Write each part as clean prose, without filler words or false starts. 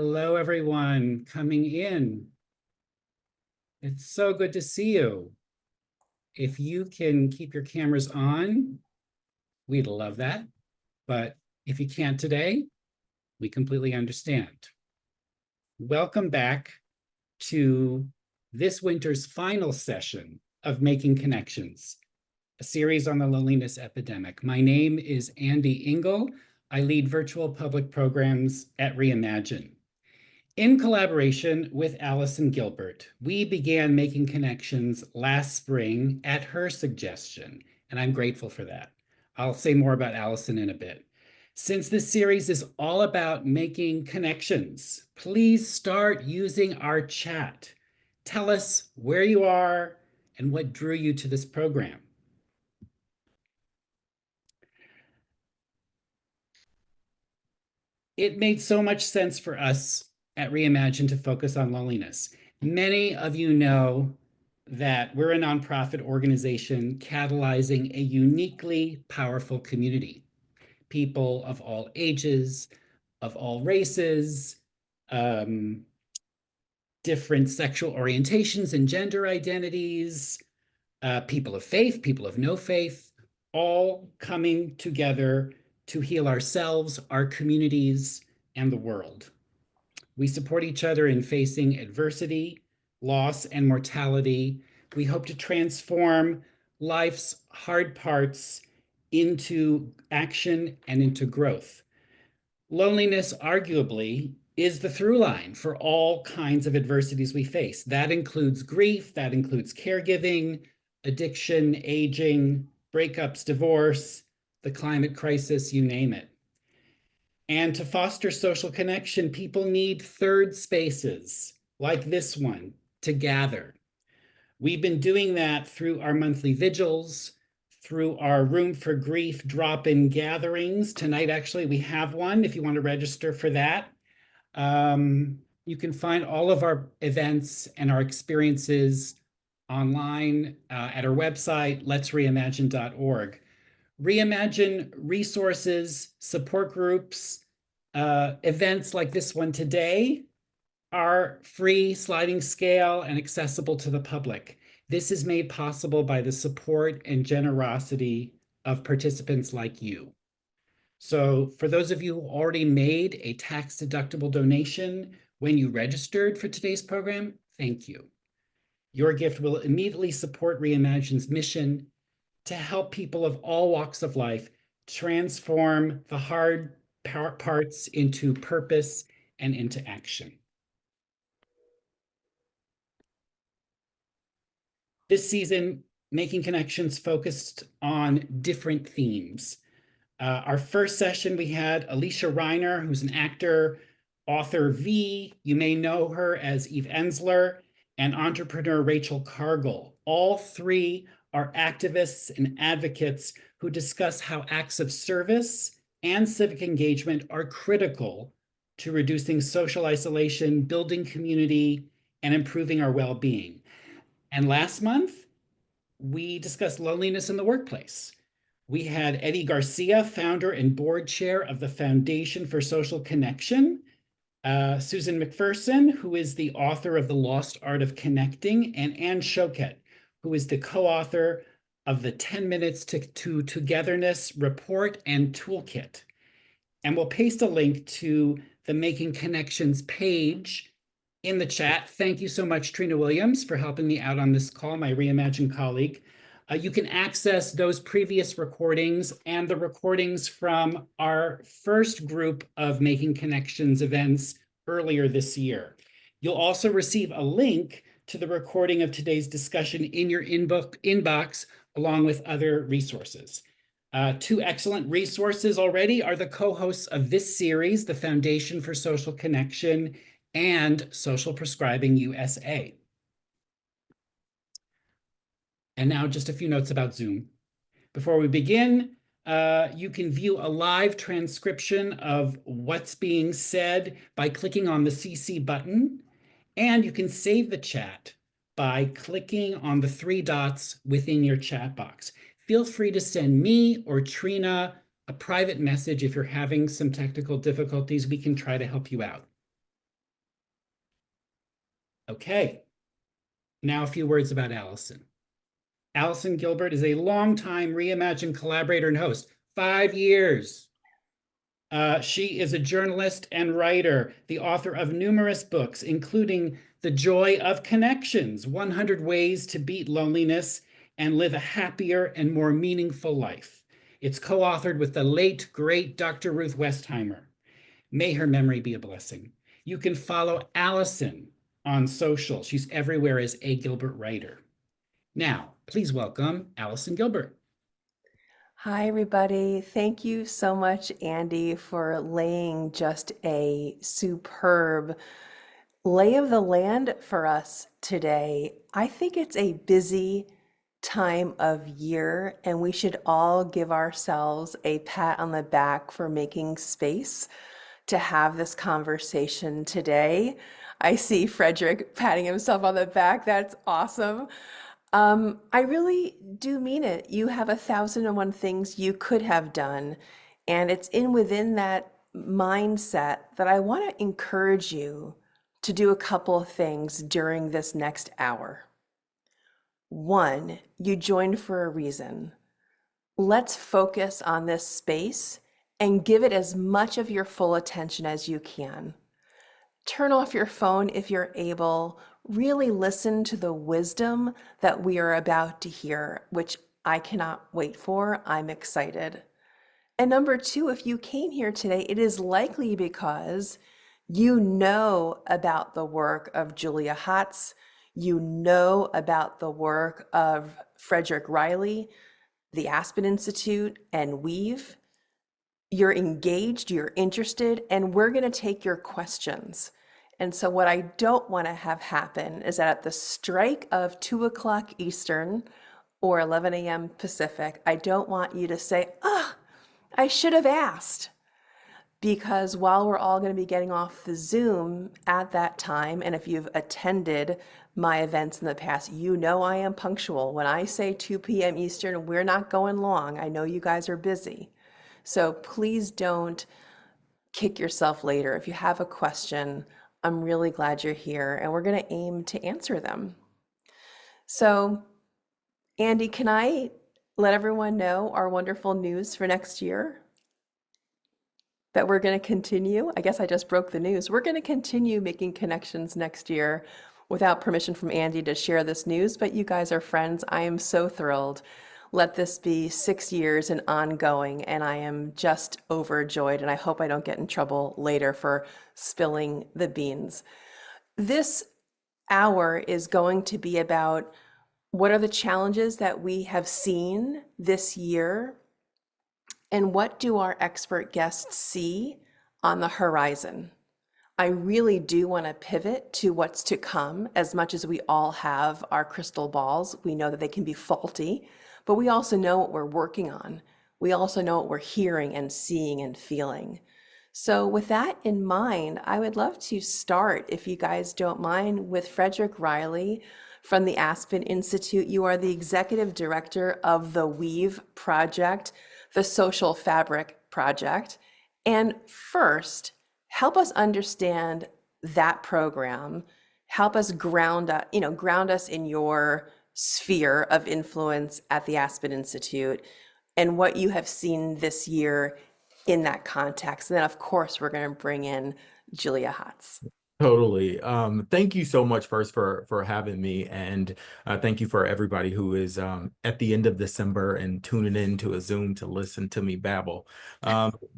Hello, everyone coming in. It's so good to see you. If you can keep your cameras on, we'd love that. But if you can't today, we completely understand. Welcome back to this winter's final session of Making Connections, a series on the loneliness epidemic. My name is Andy Engel. I lead virtual public programs at Reimagine. In collaboration with Allison Gilbert, we began Making Connections last spring at her suggestion, and I'm grateful for that. I'll say more about Allison in a bit. Since this series is all about making connections, please start using our chat. Tell us where you are and what drew you to this program. It made so much sense for us at Reimagine to focus on loneliness. Many of you know that we're a nonprofit organization catalyzing a uniquely powerful community. People of all ages, of all races, different sexual orientations and gender identities, people of faith, people of no faith, all coming together to heal ourselves, our communities, and the world. We support each other in facing adversity, loss, and mortality. We hope to transform life's hard parts into action and into growth. Loneliness, arguably, is the through line for all kinds of adversities we face. That includes grief, that includes caregiving, addiction, aging, breakups, divorce, the climate crisis, you name it. And to foster social connection, people need third spaces like this one to gather. We've been doing that through our monthly vigils, through our Room for Grief drop-in gatherings. Tonight, actually, we have one if you want to register for that. You can find all of our events and our experiences online at our website, letsreimagine.org. Reimagine resources, support groups, events like this one today are free, sliding scale, and accessible to the public. This is made possible by the support and generosity of participants like you. So for those of you who already made a tax-deductible donation when you registered for today's program, thank you. Your gift will immediately support Reimagine's mission to help people of all walks of life transform the hard parts into purpose and into action. This season, Making Connections focused on different themes. Our first session, we had Alicia Reiner, who's an actor, author V. You may know her as Eve Ensler, and entrepreneur Rachel Cargill. All three are activists and advocates who discuss how acts of service and civic engagement are critical to reducing social isolation, building community, and improving our well-being. And last month, we discussed loneliness in the workplace. We had Eddie Garcia, founder and board chair of the Foundation for Social Connection, Susan McPherson, who is the author of The Lost Art of Connecting, and Anne Choquette, who is the co-author of the 10 Minutes to Togetherness report and toolkit. And we'll paste a link to the Making Connections page in the chat. Thank you so much, Trina Williams, for helping me out on this call, my Reimagine colleague. You can access those previous recordings and the recordings from our first group of Making Connections events earlier this year. You'll also receive a link to the recording of today's discussion in your inbox, along with other resources. Two excellent resources already are the co-hosts of this series, the Foundation for Social Connection and Social Prescribing USA. And now just a few notes about Zoom. Before we begin, you can view a live transcription of what's being said by clicking on the CC button, and you can save the chat by clicking on the three dots within your chat box. Feel free to send me or Trina a private message if you're having some technical difficulties. We can try to help you out. Okay, now a few words about Allison. Allison Gilbert is a longtime Reimagine collaborator and host, 5 years. She is a journalist and writer, the author of numerous books, including The Joy of Connections, 100 Ways to Beat Loneliness and Live a Happier and More Meaningful Life. It's co-authored with the late, great Dr. Ruth Westheimer. May her memory be a blessing. You can follow Allison on social. She's everywhere as A. Gilbert Writer. Now, please welcome Allison Gilbert. Hi, everybody. Thank you so much, Andy, for laying just a superb lay of the land for us today. I think it's a busy time of year, and we should all give ourselves a pat on the back for making space to have this conversation today. I see Frederick patting himself on the back. That's awesome. I really do mean it. You have 1,001 things you could have done, and it's within that mindset that I want to encourage you to do a couple of things during this next hour. One, you joined for a reason. Let's focus on this space and give it as much of your full attention as you can. Turn off your phone if you're able. Really listen to the wisdom that we are about to hear, which I cannot wait for. I'm excited. And number two, if you came here today, it is likely because you know about the work of Julia Hotz, you know about the work of Frederick Riley, the Aspen Institute, and Weave. You're engaged, you're interested, and we're going to take your questions. And so what I don't want to have happen is that at the strike of 2 o'clock Eastern or 11 a.m. Pacific, I don't want you to say, I should have asked. Because while we're all going to be getting off the Zoom at that time, and if you've attended my events in the past, you know I am punctual. When I say 2 p.m. Eastern, we're not going long. I know you guys are busy. So please don't kick yourself later. If you have a question, I'm really glad you're here, and we're going to aim to answer them. So, Andy, can I let everyone know our wonderful news for next year? That we're going to continue. I guess I just broke the news. We're going to continue making connections next year without permission from Andy to share this news, but you guys are friends. I am so thrilled. Let this be 6 years and ongoing, and I am just overjoyed, and I hope I don't get in trouble later for spilling the beans. This hour is going to be about what are the challenges that we have seen this year, and what do our expert guests see on the horizon. I really do want to pivot to what's to come. As much as we all have our crystal balls, we know that they can be faulty, but we also know what we're working on. We also know what we're hearing and seeing and feeling. So with that in mind, I would love to start, if you guys don't mind, with Frederick Riley from the Aspen Institute. You are the executive director of the Weave Project, the Social Fabric Project. And first, help us understand that program. Help us ground us in your sphere of influence at the Aspen Institute and what you have seen this year in that context. And then, of course, we're going to bring in Julia Hotz. Totally. Thank you so much first for having me, and thank you for everybody who is at the end of December and tuning in to a Zoom to listen to me babble.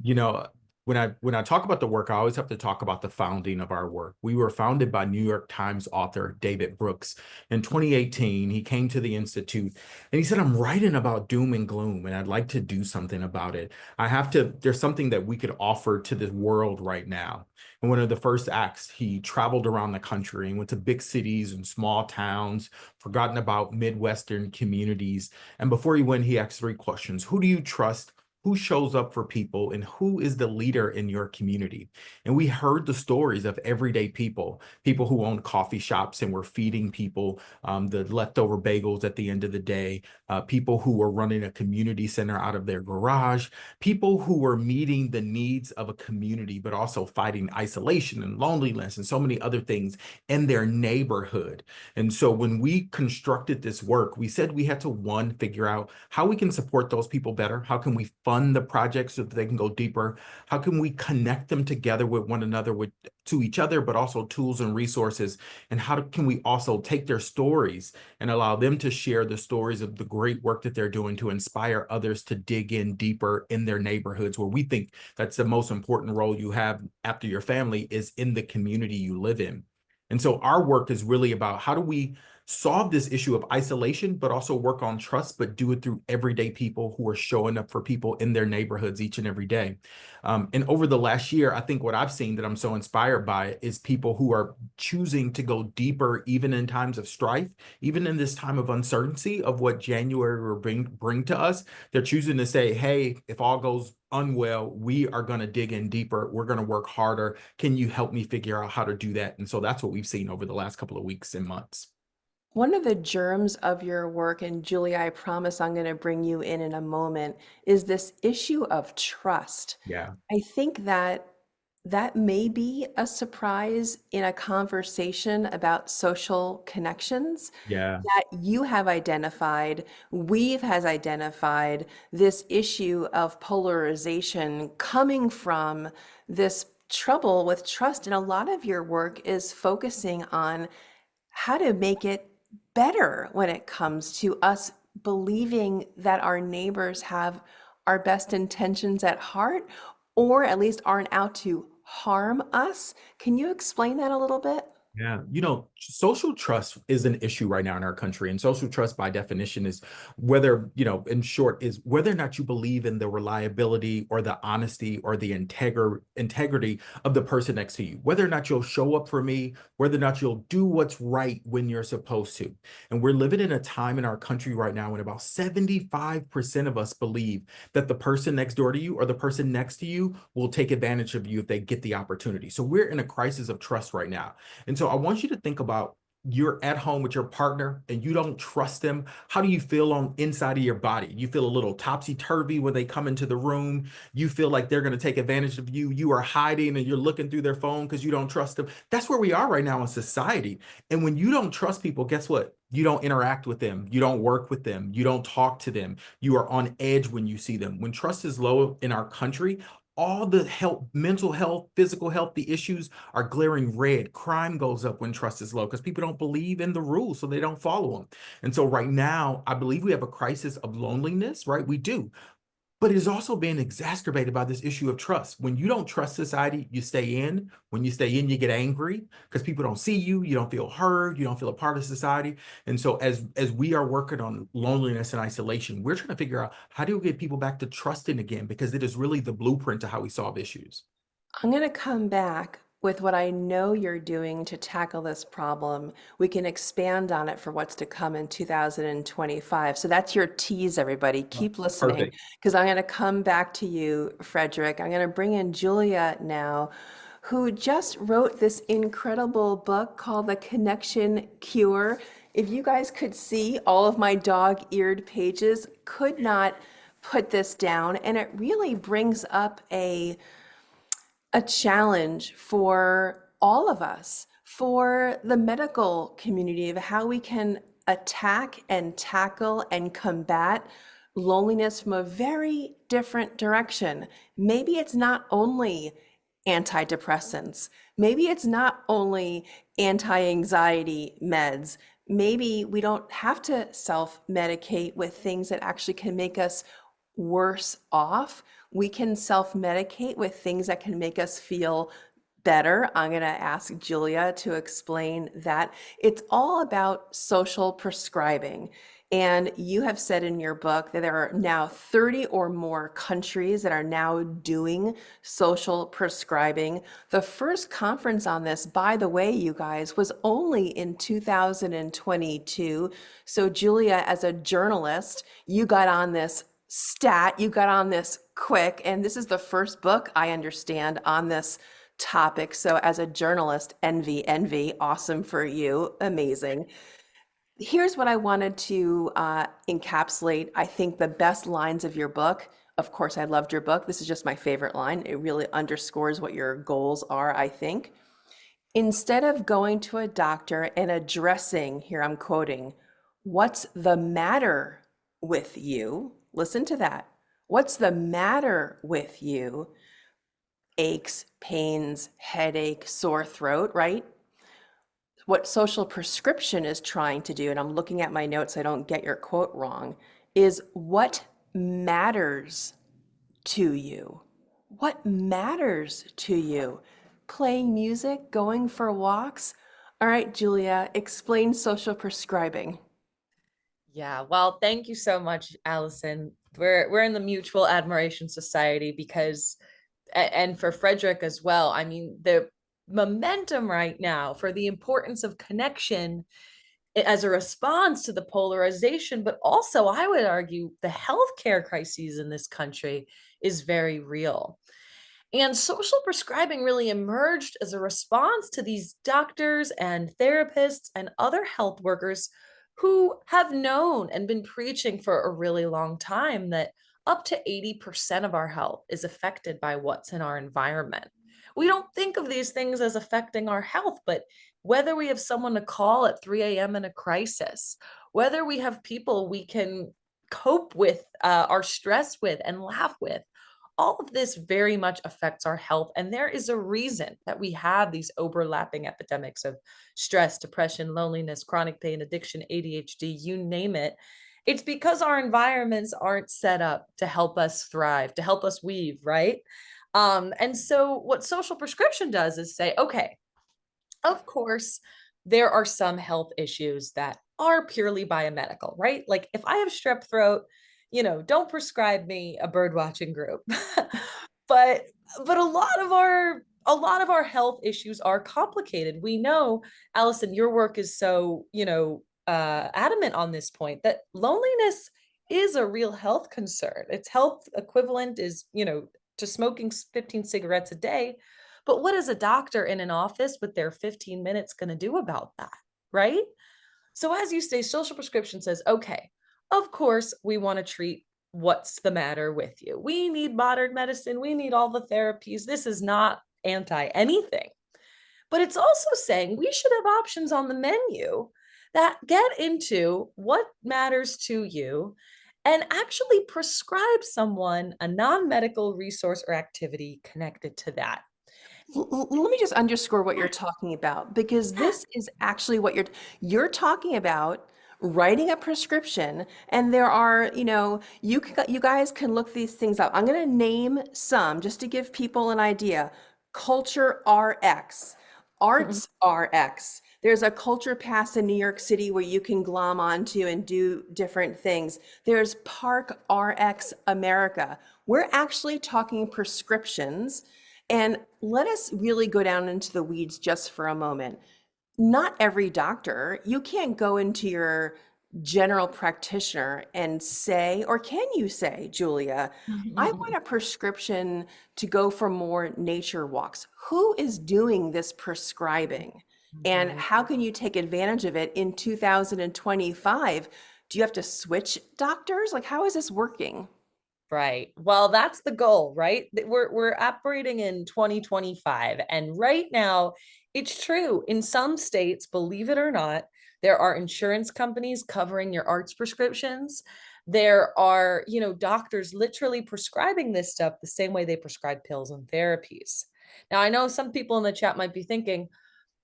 You know, when I talk about the work, I always have to talk about the founding of our work. We were founded by New York Times author David Brooks in 2018. He came to the Institute and he said, "I'm writing about doom and gloom, and I'd like to do something about it. There's something that we could offer to the world right now." And one of the first acts, he traveled around the country and went to big cities and small towns, forgotten about Midwestern communities. And before he went, he asked 3 questions. Who do you trust? who shows up for people and who is the leader in your community. And we heard the stories of everyday people who own coffee shops and were feeding people the leftover bagels at the end of the day, people who were running a community center out of their garage, people who were meeting the needs of a community, but also fighting isolation and loneliness and so many other things in their neighborhood. And so when we constructed this work, we said we had to, one, figure out how we can support those people better. How can we fund the projects so that they can go deeper? How can we connect them together with one another, to each other, but also tools and resources? And how can we also take their stories and allow them to share the stories of the great work that they're doing to inspire others to dig in deeper in their neighborhoods, where we think that's the most important role you have after your family is in the community you live in. And so our work is really about how do we solve this issue of isolation, but also work on trust, but do it through everyday people who are showing up for people in their neighborhoods each and every day. And over the last year, I think what I've seen that I'm so inspired by is people who are choosing to go deeper, even in times of strife, even in this time of uncertainty of what January will bring to us. They're choosing to say, hey, if all goes unwell, we are going to dig in deeper. We're going to work harder. Can you help me figure out how to do that? And so that's what we've seen over the last couple of weeks and months. One of the germs of your work, and Julia, I promise I'm going to bring you in a moment, is this issue of trust. Yeah. I think that may be a surprise in a conversation about social connections, Yeah. that you have identified, has identified this issue of polarization coming from this trouble with trust. And a lot of your work is focusing on how to make it better when it comes to us believing that our neighbors have our best intentions at heart, or at least aren't out to harm us. Can you explain that a little bit? Yeah, social trust is an issue right now in our country. And social trust, by definition, is whether, in short, is whether or not you believe in the reliability or the honesty or the integrity of the person next to you, whether or not you'll show up for me, whether or not you'll do what's right when you're supposed to. And we're living in a time in our country right now when about 75% of us believe that the person next door to you or the person next to you will take advantage of you if they get the opportunity. So we're in a crisis of trust right now. And so I want you to think about, you're at home with your partner and you don't trust them. How do you feel on inside of your body? You feel a little topsy-turvy when they come into the room. You feel like they're going to take advantage of you. You are hiding and you're looking through their phone because you don't trust them. That's where we are right now in society. And when you don't trust people, guess what? You don't interact with them. You don't work with them. You don't talk to them. You are on edge when you see them. When trust is low in our country, all the health, mental health, physical health, the issues are glaring red. Crime goes up when trust is low because people don't believe in the rules, so they don't follow them. And so right now, I believe we have a crisis of loneliness, right? We do. But it is also being exacerbated by this issue of trust. When you don't trust society, you stay in. When you stay in, you get angry because people don't see you. You don't feel heard. You don't feel a part of society. And so as we are working on loneliness and isolation, we're trying to figure out how do we get people back to trusting again, because it is really the blueprint to how we solve issues. I'm going to come back with what I know you're doing to tackle this problem. We can expand on it for what's to come in 2025. So that's your tease, everybody. Keep listening, because I'm going to come back to you, Frederick. I'm going to bring in Julia now, who just wrote this incredible book called The Connection Cure. If you guys could see all of my dog-eared pages, could not put this down. And it really brings up a challenge for all of us, for the medical community, of how we can attack and tackle and combat loneliness from a very different direction. Maybe it's not only antidepressants. Maybe it's not only anti-anxiety meds. Maybe we don't have to self-medicate with things that actually can make us worse off. We can self-medicate with things that can make us feel better. I'm going to ask Julia to explain that. It's all about social prescribing. And you have said in your book that there are now 30 or more countries that are now doing social prescribing. The first conference on this, by the way, you guys, was only in 2022. So Julia, as a journalist, you got on this stat. You got on this quick, and this is the first book I understand on this topic. So as a journalist, envy, awesome for you, amazing. Here's what I wanted to encapsulate. I think the best lines of your book. Of course, I loved your book. This is just my favorite line. It really underscores what your goals are, I think. Instead of going to a doctor and addressing, here I'm quoting, what's the matter with you? Listen to that. What's the matter with you? Aches, pains, headache, sore throat, right? What social prescription is trying to do, and I'm looking at my notes so I don't get your quote wrong, is what matters to you? What matters to you? Playing music, going for walks? All right, Julia, explain social prescribing. Yeah, well, thank you so much, Allison. We're in the Mutual Admiration Society because, and for Frederick as well. I mean, the momentum right now for the importance of connection as a response to the polarization, but also I would argue the healthcare crises in this country is very real. And social prescribing really emerged as a response to these doctors and therapists and other health workers who have known and been preaching for a really long time that up to 80% of our health is affected by what's in our environment. We don't think of these things as affecting our health, but whether we have someone to call at 3 a.m. in a crisis, whether we have people we can cope with our stress with and laugh with, all of this very much affects our health. And there is a reason that we have these overlapping epidemics of stress, depression, loneliness, chronic pain, addiction, ADHD, you name it. It's because our environments aren't set up to help us thrive, to help us weave, right? And so what social prescription does is say, okay, of course, there are some health issues that are purely biomedical, right? Like if I have strep throat, don't prescribe me a bird watching group. but but a lot of our health issues are complicated. We know, Allison, your work is so, adamant on this point that loneliness is a real health concern. Its health equivalent is, to smoking 15 cigarettes a day. But what is a doctor in an office with their 15 minutes going to do about that? Right? So, as you say, social prescription says, okay, of course, we want to treat what's the matter with you. We need modern medicine. We need all the therapies. This is not anti anything. But it's also saying we should have options on the menu that get into what matters to you and actually prescribe someone a non medical resource or activity connected to that. Let me just underscore what you're talking about, because this is actually what you're talking about, writing a prescription. And there are, you guys can look these things up. I'm going to name some just to give people an idea. Culture RX, Arts RX. There's a Culture Pass in New York City where you can glom onto and do different things. There's Park RX America. We're actually talking prescriptions. And let us really go down into the weeds just for a moment. Not every doctor, you can't go into your general practitioner and say, or can you say, Julia, I want a prescription to go for more nature walks. Who is doing this prescribing? And how can you take advantage of it in 2025? Do you have to switch doctors? Like, how is this working? Right. Well, that's the goal, right? We're operating in 2025. And right now, it's true. In some states, believe it or not, there are insurance companies covering your arts prescriptions. There are, doctors literally prescribing this stuff the same way they prescribe pills and therapies. Now, I know some people in the chat might be thinking,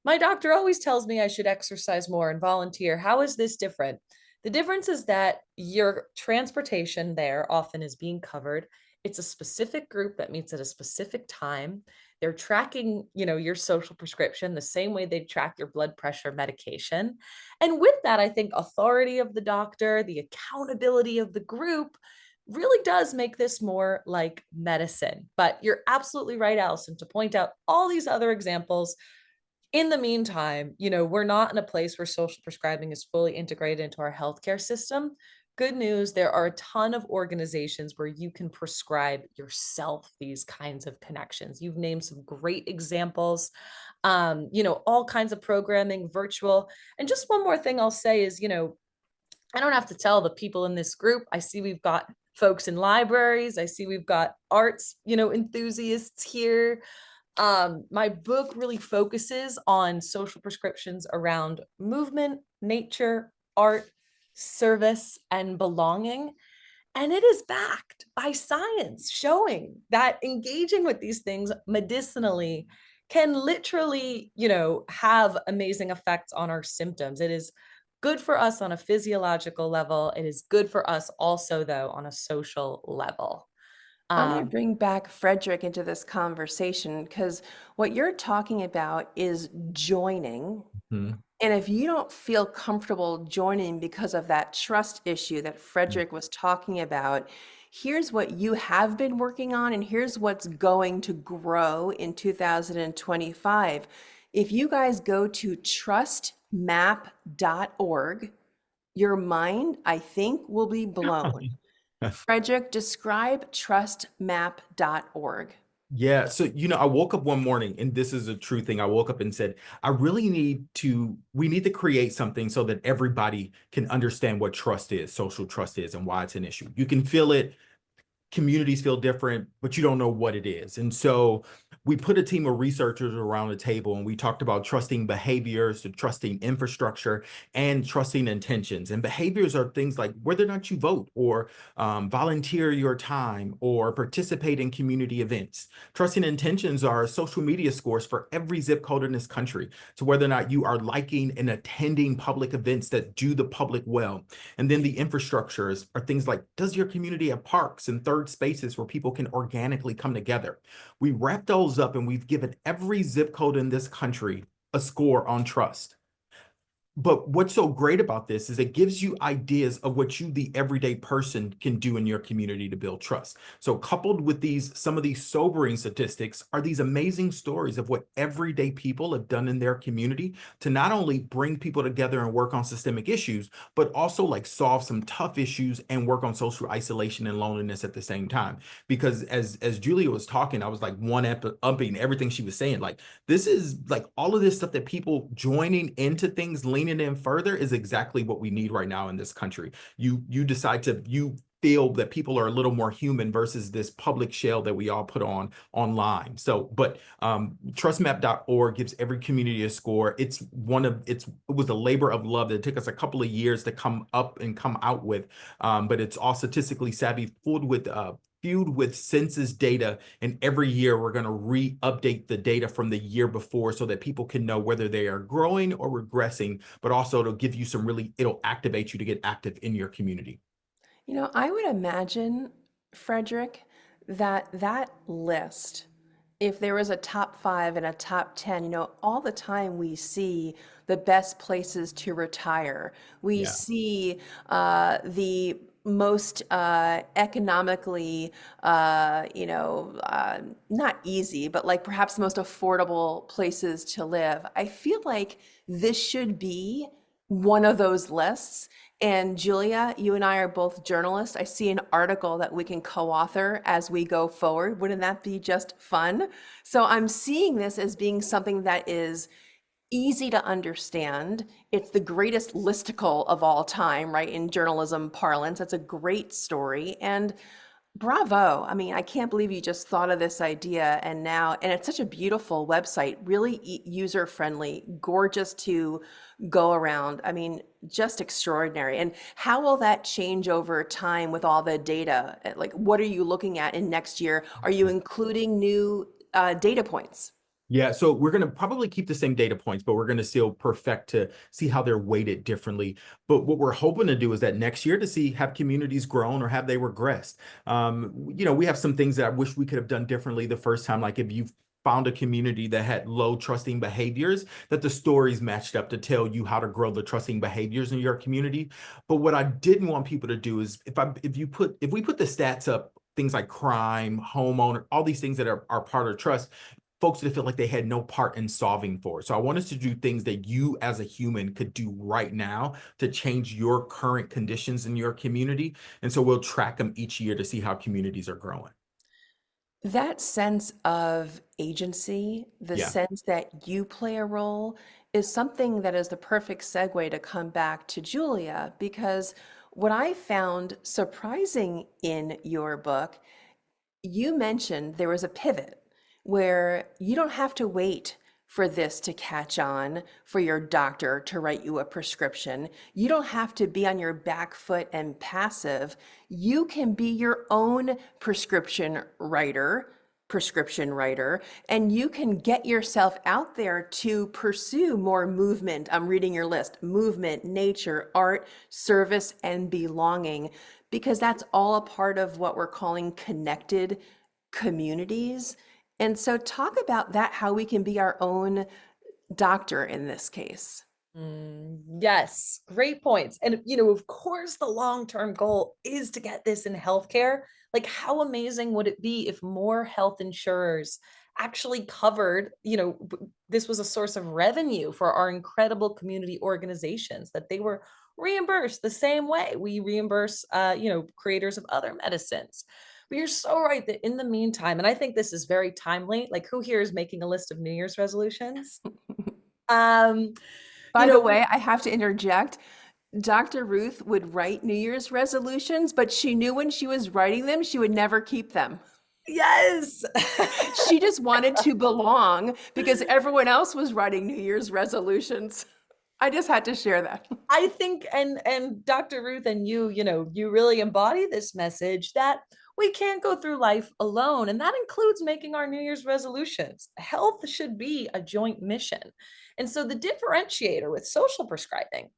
my doctor always tells me I should exercise more and volunteer. How is this different? The difference is that your transportation there often is being covered. It's a specific group that meets at a specific time. They're tracking, your social prescription the same way they track your blood pressure medication. And with that, I think authority of the doctor, the accountability of the group really does make this more like medicine. But you're absolutely right, Allison, to point out all these other examples. In the meantime, we're not in a place where social prescribing is fully integrated into our healthcare system. good news, there are a ton of organizations where you can prescribe yourself these kinds of connections. You've named some great examples, all kinds of programming, virtual. And just one more thing I'll say is, I don't have to tell the people in this group. I see we've got folks in libraries. I see we've got arts, enthusiasts here. My book really focuses on social prescriptions around movement, nature, art, service, and belonging. And it is backed by science showing that engaging with these things medicinally can literally, have amazing effects on our symptoms. It is good for us on a physiological level. It is good for us also, though, on a social level. I'm going to bring back Frederick into this conversation because what you're talking about is joining. Mhm. And if you don't feel comfortable joining because of that trust issue that Frederick was talking about, here's what you have been working on, and here's what's going to grow in 2025. If you guys go to trustmap.org, your mind, I think, will be blown. Frederick, describe trustmap.org. Yeah. So, I woke up one morning, and this is a true thing. I woke up and said, we need to create something so that everybody can understand what trust is, social trust is, and why it's an issue. You can feel it. Communities feel different, but you don't know what it is. And so we put a team of researchers around the table, and we talked about trusting behaviors, to trusting infrastructure, and trusting intentions. And behaviors are things like whether or not you vote, or volunteer your time, or participate in community events. Trusting intentions are social media scores for every zip code in this country. So whether or not you are liking and attending public events that do the public well. And then the infrastructures are things like, does your community have parks and third spaces where people can organically come together? We wrap those up, and we've given every zip code in this country a score on trust. But what's so great about this is it gives you ideas of what you, the everyday person, can do in your community to build trust. So coupled with some of these sobering statistics are these amazing stories of what everyday people have done in their community to not only bring people together and work on systemic issues, but also like solve some tough issues and work on social isolation and loneliness at the same time. Because as Julia was talking, I was like upping everything she was saying. Like, this is like all of this stuff that people joining into things, leaning in further, is exactly what we need right now in this country. You feel that people are a little more human versus this public shell that we all put on online. So, but trustmap.org gives every community a score. It was a labor of love that took us a couple of years to come up and come out with, but it's all statistically savvy, fueled with census data, and every year we're going to re-update the data from the year before so that people can know whether they are growing or regressing, but also it'll give you it'll activate you to get active in your community. I would imagine, Frederick, that list, if there was a top 5 and a top 10, all the time we see the best places to retire. We Yeah. see the most economically, not easy, but like perhaps the most affordable places to live. I feel like this should be one of those lists. And Julia, you and I are both journalists. I see an article that we can co-author as we go forward. Wouldn't that be just fun? So I'm seeing this as being something that is easy to understand. It's the greatest listicle of all time, right? In journalism parlance, it's a great story. And bravo. I mean, I can't believe you just thought of this idea and it's such a beautiful website, really user-friendly, gorgeous to go around. I mean, just extraordinary. And how will that change over time with all the data? Like, what are you looking at in next year? Are you including new data points? Yeah, so we're going to probably keep the same data points, but we're going to still perfect to see how they're weighted differently. But what we're hoping to do is that next year to see, have communities grown or have they regressed? We have some things that I wish we could have done differently the first time. Like if you've found a community that had low trusting behaviors, that the stories matched up to tell you how to grow the trusting behaviors in your community. But what I didn't want people to do is if we put the stats up, things like crime, homeowner, all these things that are part of trust, folks that feel like they had no part in solving for. So I want us to do things that you as a human could do right now to change your current conditions in your community. And so we'll track them each year to see how communities are growing. That sense of agency, the Yeah. sense that you play a role, is something that is the perfect segue to come back to Julia, because what I found surprising in your book, you mentioned there was a pivot where you don't have to wait for this to catch on for your doctor to write you a prescription. You don't have to be on your back foot and passive. You can be your own prescription writer, and you can get yourself out there to pursue more movement. I'm reading your list: movement, nature, art, service, and belonging, because that's all a part of what we're calling connected communities. And so talk about that, how we can be our own doctor in this case. Yes, great points. And, of course, the long-term goal is to get this in healthcare. Like, how amazing would it be if more health insurers actually covered, this was a source of revenue for our incredible community organizations, that they were reimbursed the same way we reimburse, creators of other medicines. But you're so right that in the meantime, and I think this is very timely, like, who here is making a list of New Year's resolutions? Um, By the way, I have to interject. Dr. Ruth would write New Year's resolutions, but she knew when she was writing them, she would never keep them. Yes. She just wanted to belong because everyone else was writing New Year's resolutions. I just had to share that. I think, and Dr. Ruth and you really embody this message that we can't go through life alone. And that includes making our New Year's resolutions. Health should be a joint mission. And so the differentiator with social prescribing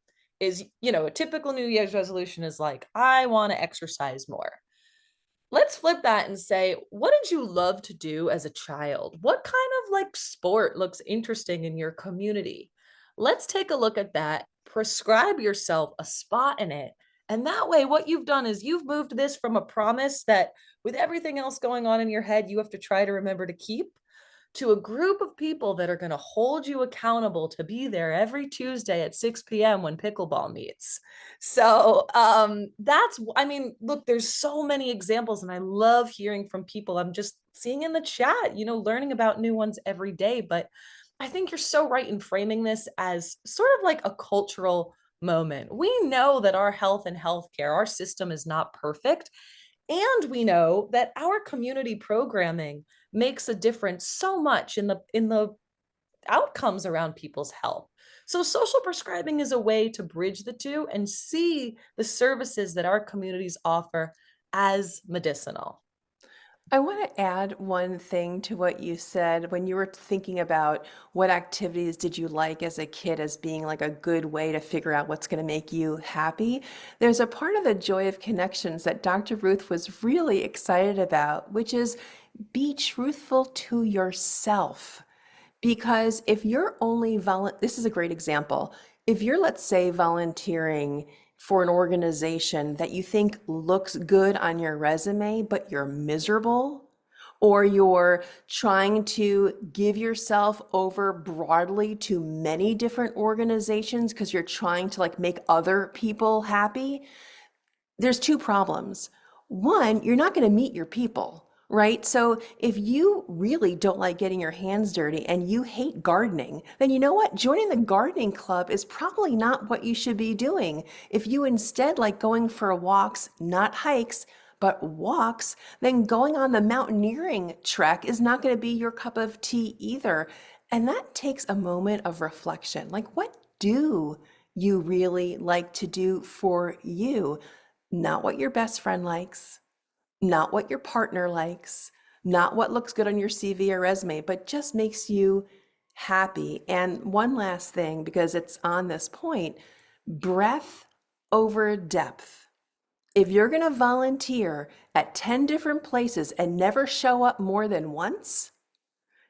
is, a typical New Year's resolution is like, I want to exercise more. Let's flip that and say, what did you love to do as a child? What kind of like sport looks interesting in your community? Let's take a look at that. Prescribe yourself a spot in it. And that way, what you've done is you've moved this from a promise that with everything else going on in your head, you have to try to remember to keep, to a group of people that are going to hold you accountable to be there every Tuesday at 6 p.m. when pickleball meets. So look, there's so many examples, and I love hearing from people. I'm just seeing in the chat, learning about new ones every day. But I think you're so right in framing this as sort of like a cultural moment. We know that our health and healthcare, our system is not perfect. And we know that our community programming makes a difference so much in the outcomes around people's health. So social prescribing is a way to bridge the two and see the services that our communities offer as medicinal. I want to add one thing to what you said when you were thinking about what activities did you like as a kid as being like a good way to figure out what's going to make you happy. There's a part of the joy of connections that Dr. Ruth was really excited about, which is be truthful to yourself. Because if you're only this is a great example. If you're, let's say, volunteering for an organization that you think looks good on your resume, but you're miserable, or you're trying to give yourself over broadly to many different organizations because you're trying to like make other people happy, there's two problems. One, you're not going to meet your people. Right? So if you really don't like getting your hands dirty and you hate gardening, then you know what? Joining the gardening club is probably not what you should be doing. If you instead like going for walks, not hikes, but walks, then going on the mountaineering trek is not going to be your cup of tea either. And that takes a moment of reflection. Like, what do you really like to do for you? Not what your best friend likes, not what your partner likes, not what looks good on your CV or resume, but just makes you happy. And one last thing, because it's on this point, breadth over depth. If you're going to volunteer at 10 different places and never show up more than once,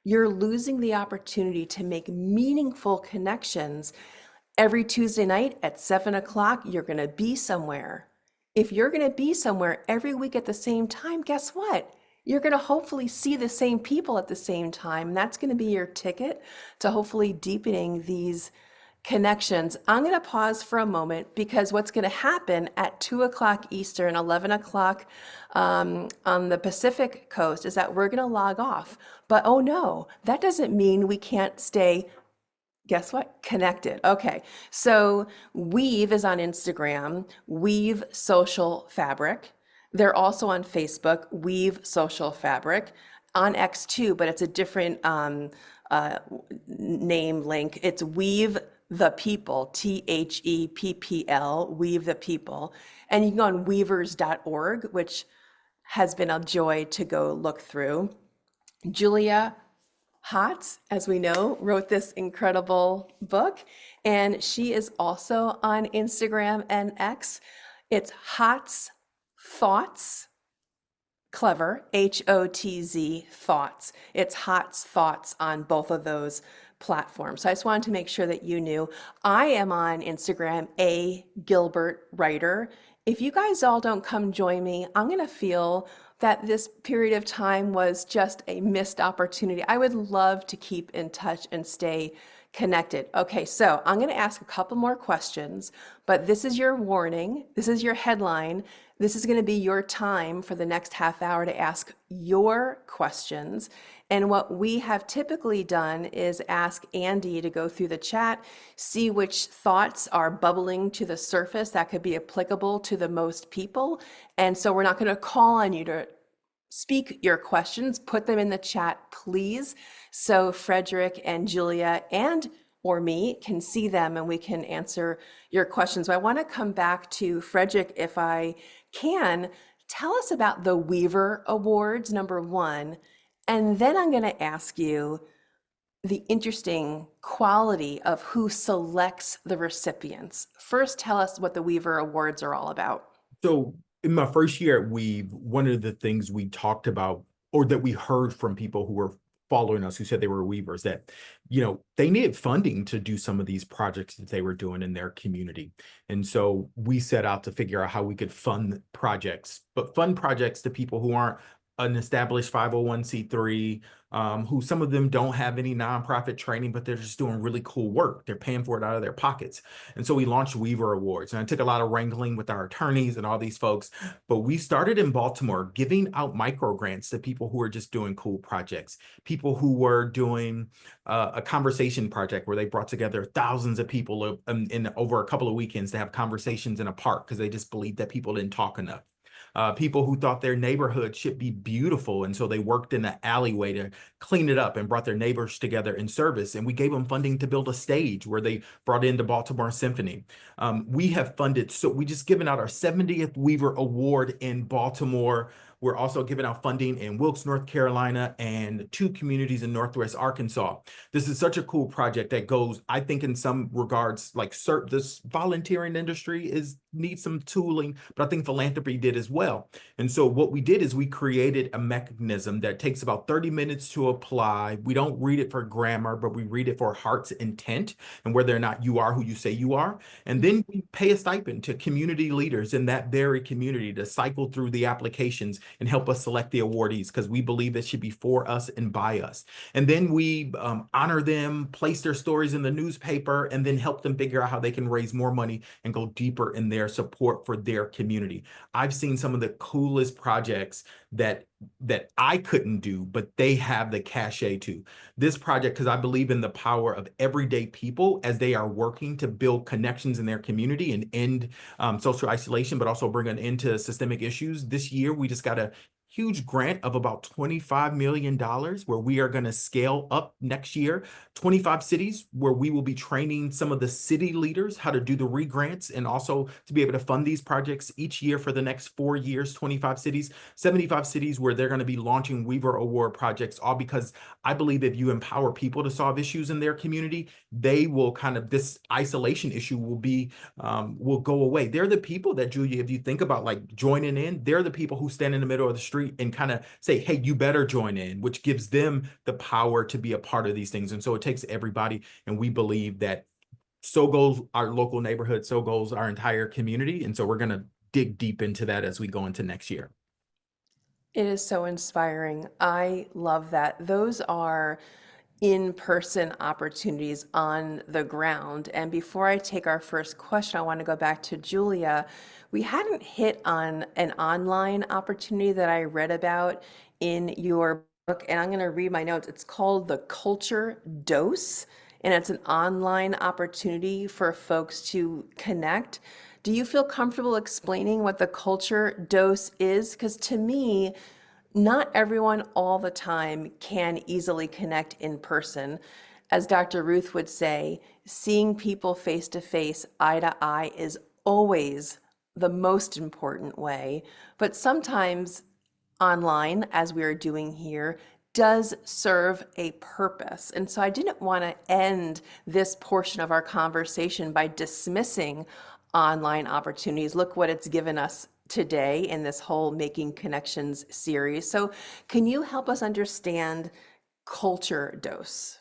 you're losing the opportunity to make meaningful connections. Every Tuesday night at 7 o'clock, you're going to be somewhere. If you're going to be somewhere every week at the same time, guess what? you're going to hopefully see the same people at the same time. That's going to be your ticket to hopefully deepening these connections. I'm going to pause for a moment because what's going to happen at 2 o'clock Eastern, 11 o'clock on the Pacific coast is that we're going to log off. But oh no, that doesn't mean we can't stay, guess what? Connected. Okay. So Weave is on Instagram, Weave Social Fabric. They're also on Facebook, Weave Social Fabric, on X too, but it's a different name link. It's Weave the People, THEPPL, Weave the People. And you can go on weavers.org, which has been a joy to go look through. Julia Hotz, as we know, wrote this incredible book, and she is also on Instagram and X. It's Hotz Thoughts, clever, HOTZ Thoughts. It's Hotz Thoughts on both of those platforms. So I just wanted to make sure that you knew. I am on Instagram, A Gilbert Writer. If you guys all don't come join me, I'm going to feel that this period of time was just a missed opportunity. I would love to keep in touch and stay connected. Okay, so I'm going to ask a couple more questions, but this is your warning. This is your headline. This is going to be your time for the next half hour to ask your questions. And what we have typically done is ask Andy to go through the chat, see which thoughts are bubbling to the surface that could be applicable to the most people. And so we're not going to call on you to speak your questions, put them in the chat, please. So Frederick and Julia and or me can see them and we can answer your questions. So I want to come back to Frederick, if I can. Tell us about the Weaver Awards, number one. And then I'm going to ask you the interesting quality of who selects the recipients. First, tell us what the Weaver Awards are all about. So in my first year at Weave, one of the things we talked about, or that we heard from people who were following us, who said they were Weavers, that, you know, they needed funding to do some of these projects that they were doing in their community. And so we set out to figure out how we could fund projects, but fund projects to people who aren't an established 501c3, who some of them don't have any nonprofit training, but they're just doing really cool work. They're paying for it out of their pockets. And so we launched Weaver Awards. And I took a lot of wrangling with our attorneys and all these folks, but we started in Baltimore giving out micro grants to people who are just doing cool projects, people who were doing a conversation project where they brought together thousands of people in over a couple of weekends to have conversations in a park because they just believed that people didn't talk enough. People who thought their neighborhood should be beautiful. And so they worked in the alleyway to clean it up and brought their neighbors together in service. And we gave them funding to build a stage where they brought in the Baltimore Symphony. We have funded, so we just given out our 70th Weaver Award in Baltimore. We're also giving out funding in Wilkes, North Carolina, and 2 communities in Northwest Arkansas. This is such a cool project that goes, I think in some regards, like this volunteering industry needs some tooling, but I think philanthropy did as well. And so what we did is we created a mechanism that takes about 30 minutes to apply. We don't read it for grammar, but we read it for heart's intent and whether or not you are who you say you are. And then we pay a stipend to community leaders in that very community to cycle through the applications and help us select the awardees, because we believe it should be for us and by us. And then we honor them, place their stories in the newspaper, and then help them figure out how they can raise more money and go deeper in their support for their community. I've seen some of the coolest projects that I couldn't do, but they have the cachet to. This project, because I believe in the power of everyday people as they are working to build connections in their community and end social isolation, but also bring an end to systemic issues. This year, we just got a huge grant of about $25 million where we are going to scale up next year, 25 cities where we will be training some of the city leaders how to do the re-grants and also to be able to fund these projects each year for the next 4 years, 25 cities, 75 cities where they're going to be launching Weaver Award projects, all because I believe if you empower people to solve issues in their community, they will this isolation issue will go away. They're the people that, Julia, if you think about like joining in, they're the people who stand in the middle of the street and kind of say, hey, you better join in, which gives them the power to be a part of these things. And so it takes everybody. And we believe that so goes our local neighborhood, so goes our entire community. And so we're going to dig deep into that as we go into next year. It is so inspiring. I love that. Those are in-person opportunities on the ground. And before I take our first question, I want to go back to Julia. We hadn't hit on an online opportunity that I read about in your book, and I'm going to read my notes. It's called the Culture Dose, and it's an online opportunity for folks to connect. Do you feel comfortable explaining what the Culture Dose is? Because to me, not everyone all the time can easily connect in person. As Dr. Ruth would say, seeing people face to face, eye to eye, is always the most important way. But sometimes online, as we are doing here, does serve a purpose. And so I didn't want to end this portion of our conversation by dismissing online opportunities. Look what it's given us today in this whole Making Connections series. So can you help us understand culture dose?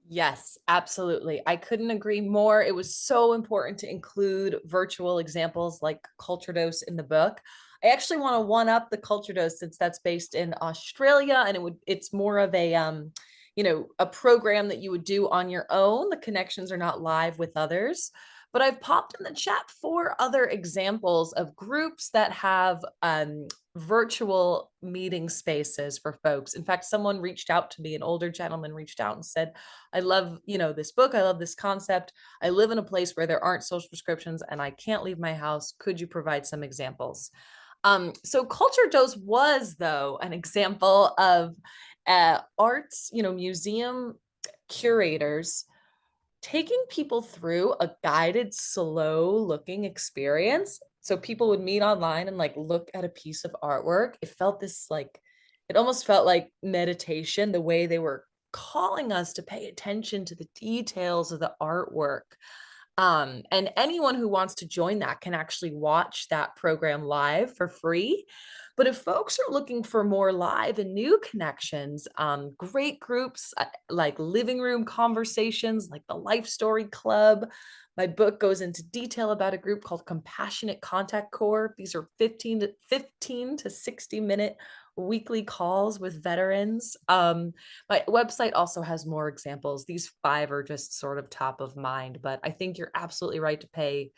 Yes, absolutely. I couldn't agree more. It was so important to include virtual examples like Culture Dose in the book. I actually want to one up the Culture Dose since that's based in Australia, and it's more of a a program that you would do on your own. The connections are not live with others. But I've popped in the chat 4 other examples of groups that have virtual meeting spaces for folks. In fact, someone reached out to me, an older gentleman reached out and said, I love, this book. I love this concept. I live in a place where there aren't social prescriptions and I can't leave my house. Could you provide some examples? So Culture Dose was, though, an example of arts, museum curators taking people through a guided, slow looking experience. So people would meet online and like look at a piece of artwork. It almost felt like meditation, the way they were calling us to pay attention to the details of the artwork. And anyone who wants to join that can actually watch that program live for free. But if folks are looking for more live and new connections, great groups like living room conversations, like the Life Story Club. My book goes into detail about a group called Compassionate Contact Corps. These are 15 to 60-minute weekly calls with veterans. My website also has more examples. These 5 are just sort of top of mind, but I think you're absolutely right to pay,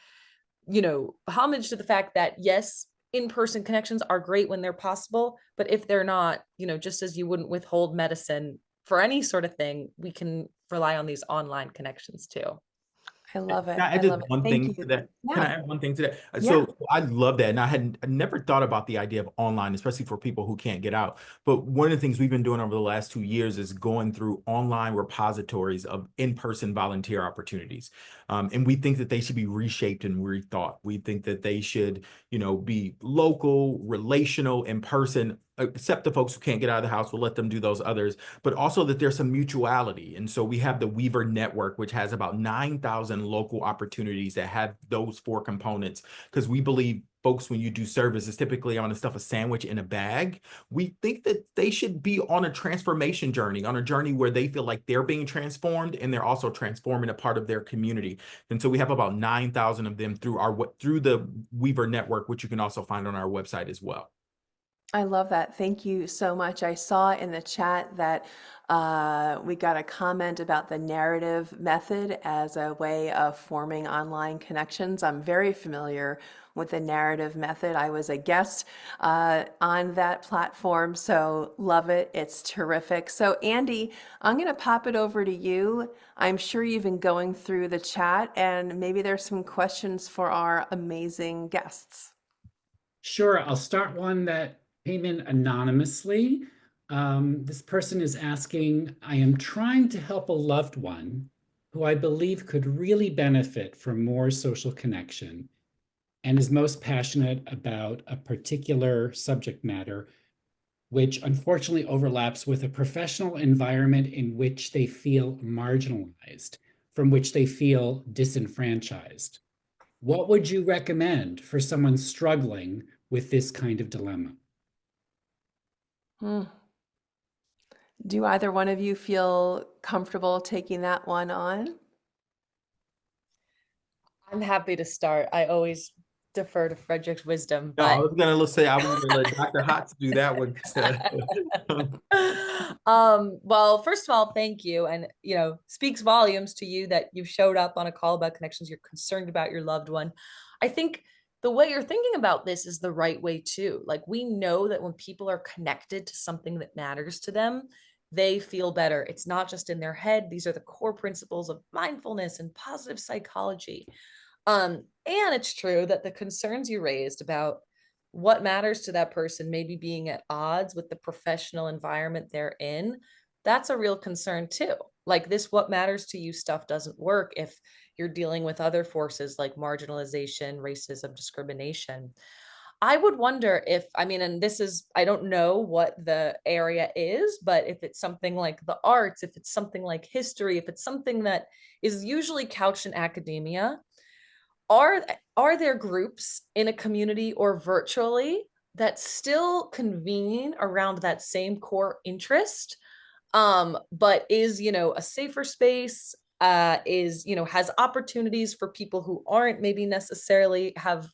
homage to the fact that yes, in-person connections are great when they're possible, but if they're not, just as you wouldn't withhold medicine for any sort of thing, we can rely on these online connections too. I love it. Can I I add just love it. one Thank thing to you. that? Can I Yeah. add one thing to that? Yeah. So I love that. And I never thought about the idea of online, especially for people who can't get out. But one of the things we've been doing over the last 2 years is going through online repositories of in-person volunteer opportunities. And we think that they should be reshaped and rethought. We think that they should, be local, relational, in person, except the folks who can't get out of the house, we'll let them do those others, but also that there's some mutuality. And so we have the Weaver Network, which has about 9,000 local opportunities that have those 4 components, because we believe folks, when you do service, is typically on to stuff a sandwich in a bag. We think that they should be on a transformation journey, on a journey where they feel like they're being transformed and they're also transforming a part of their community. And so we have about 9,000 of them through the Weaver Network, which you can also find on our website as well. I love that. Thank you so much. I saw in the chat that we got a comment about the narrative method as a way of forming online connections. I'm very familiar with the narrative method. I was a guest on that platform, so love it. It's terrific. So Andy, I'm going to pop it over to you. I'm sure you've been going through the chat and maybe there's some questions for our amazing guests. Sure, I'll start one that came in anonymously. This person is asking, I am trying to help a loved one who I believe could really benefit from more social connection and is most passionate about a particular subject matter, which unfortunately overlaps with a professional environment in which they feel marginalized, from which they feel disenfranchised. What would you recommend for someone struggling with this kind of dilemma? Do either one of you feel comfortable taking that one on? I'm happy to start. I always defer to Frederick's wisdom, No, I but was gonna say I was gonna let Dr. Hotz do that one. well, first of all, thank you. And, speaks volumes to you that you showed up on a call about connections. You're concerned about your loved one. I think the way you're thinking about this is the right way too. Like, we know that when people are connected to something that matters to them, they feel better. It's not just in their head. These are the core principles of mindfulness and positive psychology. And it's true that the concerns you raised about what matters to that person maybe being at odds with the professional environment they're in, that's a real concern too. Like, this what matters to you stuff doesn't work if you're dealing with other forces like marginalization, racism, discrimination. I would wonder if, and this is, I don't know what the area is, but if it's something like the arts, if it's something like history, if it's something that is usually couched in academia, are there groups in a community or virtually that still convene around that same core interest, but is, a safer space, has opportunities for people who aren't maybe necessarily have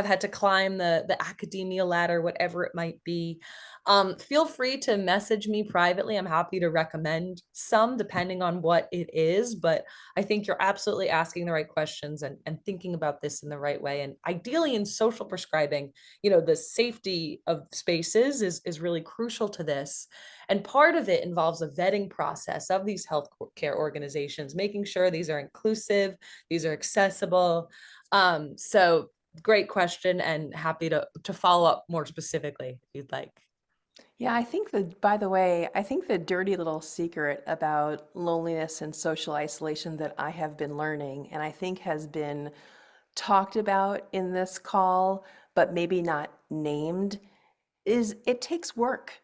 had to climb the academia ladder, whatever it might be. Feel free to message me privately. I'm happy to recommend some depending on what it is, but I think you're absolutely asking the right questions and thinking about this in the right way. And ideally in social prescribing, the safety of spaces is really crucial to this. And part of it involves a vetting process of these healthcare organizations, making sure these are inclusive, these are accessible. So great question, and happy to follow up more specifically if you'd like. Yeah, I think by the way, I think the dirty little secret about loneliness and social isolation that I have been learning, and I think has been talked about in this call, but maybe not named, is it takes work.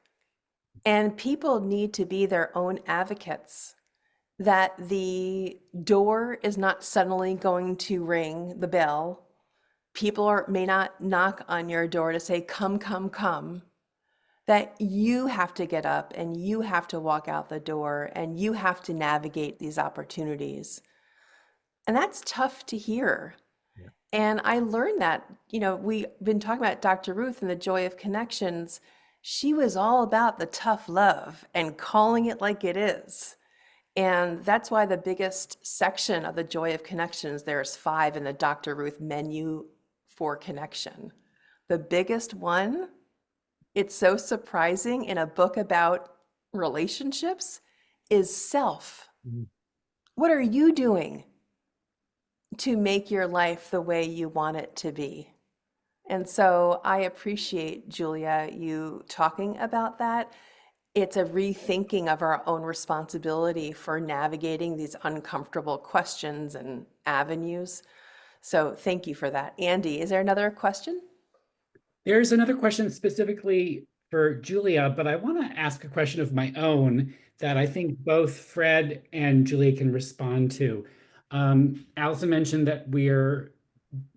And people need to be their own advocates, that the door is not suddenly going to ring the bell. People may not knock on your door to say, come, come, come. That you have to get up and you have to walk out the door and you have to navigate these opportunities. And that's tough to hear. Yeah. And I learned that, we've been talking about Dr. Ruth and the joy of connections. She was all about the tough love and calling it like it is. And that's why the biggest section of the joy of connections, there's 5 in the Dr. Ruth menu for connection. The biggest one, it's so surprising in a book about relationships, is self. Mm-hmm. What are you doing to make your life the way you want it to be? And so I appreciate, Julia, you talking about that. It's a rethinking of our own responsibility for navigating these uncomfortable questions and avenues. So thank you for that. Andy, is there another question? There's another question specifically for Julia, but I want to ask a question of my own that I think both Fred and Julia can respond to. Allison mentioned that we're